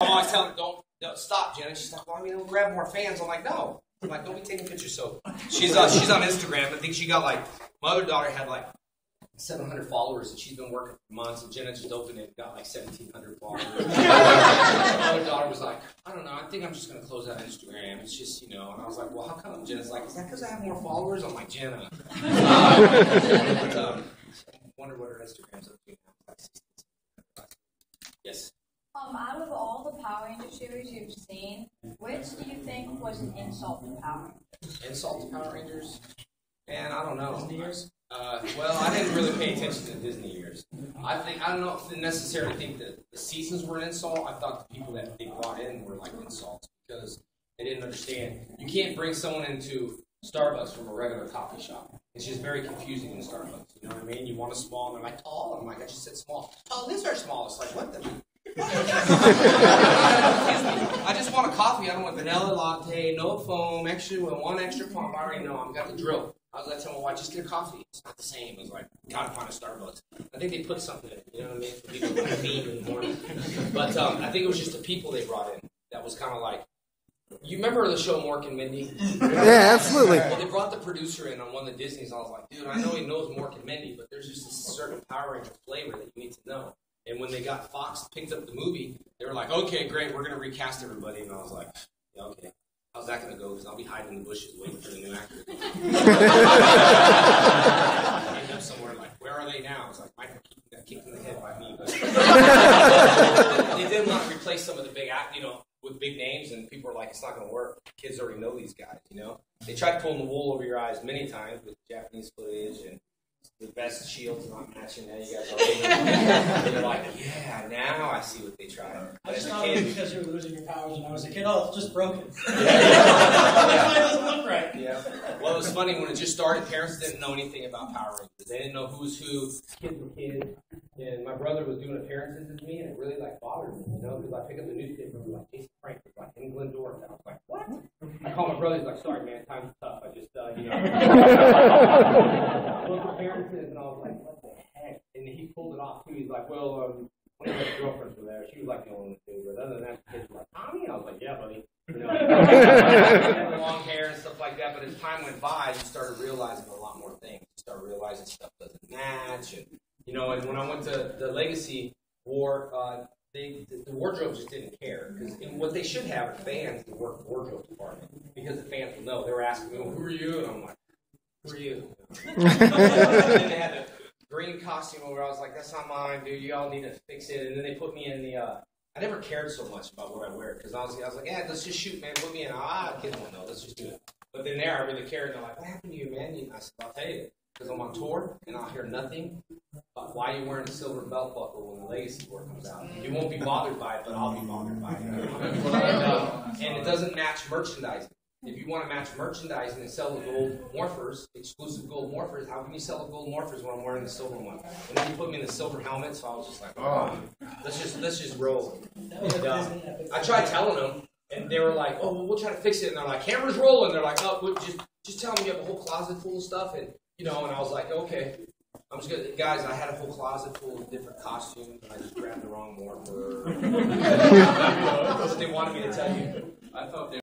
I'm always telling her, don't stop, Jenna. She's like, well, I mean, we'll grab more fans. I'm like, no. I'm like, don't be taking pictures. So she's on Instagram. I think she got like, my other daughter had like 700 followers, and she's been working for months, and Jenna just opened it and got like 1,700 followers. My other daughter was like, I don't know, I think I'm just going to close out Instagram. It's just, and I was like, well, how come? Jenna's like, is that because I have more followers? I'm like, Jenna. I wonder what her Instagram's up to now. Yes? Out of all the Power Ranger series you've seen, which do you think was an insult to Power Rangers? Insult to Power Rangers? Man, I don't know. Disney years? Well, I didn't really pay attention to Disney years. I don't know if they necessarily think that the seasons were an insult. I thought the people that they brought in were like insults because they didn't understand. You can't bring someone into Starbucks from a regular coffee shop. It's just very confusing in Starbucks. You know what I mean? You want a small, and they're like, tall. I'm like, I just said small. Oh, these are small. It's like, what the? I just want a coffee. I don't want vanilla latte, no foam, one extra pump. I already know. I've got the drill. I was like, telling my wife, just get a coffee. It's not the same. I was like, gotta find a Starbucks. I think they put something in it, you know what I mean? For people who want to feed in the morning. But I think it was just the people they brought in that was kind of like, you remember the show Mork and Mindy? Yeah, absolutely. Well, they brought the producer in on one of the Disneys, and I was like, dude, I know he knows Mork and Mindy, but there's just a certain Power Ranger flavor that you need to know. And when they got Fox picked up the movie, they were like, okay, great, we're going to recast everybody. And I was like, yeah, okay. How's that going to go? Because I'll be hiding in the bushes waiting for the new actor to come. I end up somewhere like, where are they now? It's like, Michael Keaton got kicked in the head by me. But they didn't want to replace some of the big with big names, and people were like, it's not going to work. Kids already know these guys, They tried pulling the wool over your eyes many times with Japanese footage and the best shields not matching. Now you guys are they're like, yeah, now I see what they tried. I just thought it was because you were losing your powers when I was a kid. Oh, it's just broken. Yeah. That's why it doesn't look right. Yeah. Well, it was funny when it just started. Parents didn't know anything about Power Rangers. They didn't know who's who. Kids were kids. And my brother was doing appearances with me, and it really bothered me, because I pick up the newspaper and like Jason Frank was like England Dorf, and I was like, what? I called my brother. He's like, sorry, man, time's tough. I just looked at appearances, and I was like, what the heck? And he pulled it off too. He's like, well, one of his girlfriends were there. She was like the only one. But other than that, the kids were like, Tommy? I was like, yeah, buddy. Had long hair and stuff like that. But as time went by, you started realizing a lot more things. You started realizing stuff doesn't match, and and when I went to the Legacy War, the wardrobe just didn't care. Because what they should have are fans that work the wardrobe department. Because the fans will know. They were asking me, well, who are you? And I'm like, who are you? And then they had a green costume over. I was like, that's not mine, dude. You all need to fix it. And then they put me in the, I never cared so much about what I wear. Because I was like, yeah, let's just shoot, man. Put me in. Kids won't know. Let's just do it. But then there, I really cared. And they're like, what happened to you, man? I said, I'll tell you. Because I'm on tour, and I'll hear nothing about why you're wearing a silver belt buckle when the Legacy War comes out. You won't be bothered by it, but I'll be bothered by it. And it doesn't match merchandising. If you want to match merchandising and sell the gold morphers, exclusive gold morphers, how can you sell the gold morphers when I'm wearing the silver one? And then you put me in the silver helmet, so I was just like, oh, let's just roll. And, I tried telling them, and they were like, oh, well, we'll try to fix it. And they're like, camera's rolling. They're like, oh, just tell them you have a whole closet full of stuff. And and I was like, okay, I'm just gonna, guys, I had a whole closet full of different costumes, and I just grabbed the wrong morpher. That's what they wanted me to tell you. I thought they